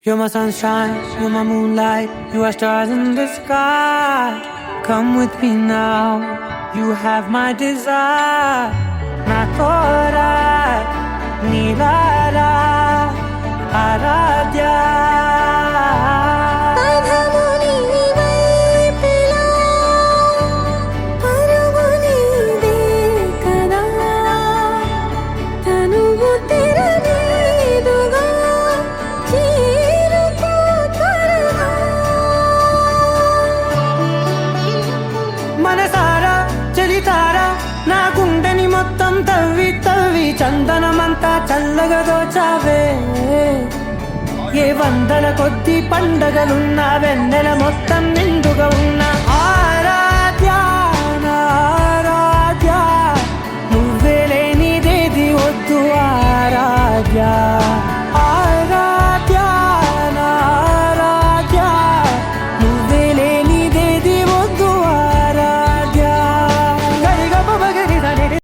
You're my sunshine, you're my moonlight, you are stars in the sky. Come with me now, you have my desire. Na tora, nilara, aradhya. మనసారా చలితారా నా గుండెని మొత్తం తవ్వి తవ్వి చందనమంతా చల్లగా దోచావే. ఏ వందల కొద్ది పండగలున్నా వెన్నెల మొత్తం నిండుగా ఉన్నా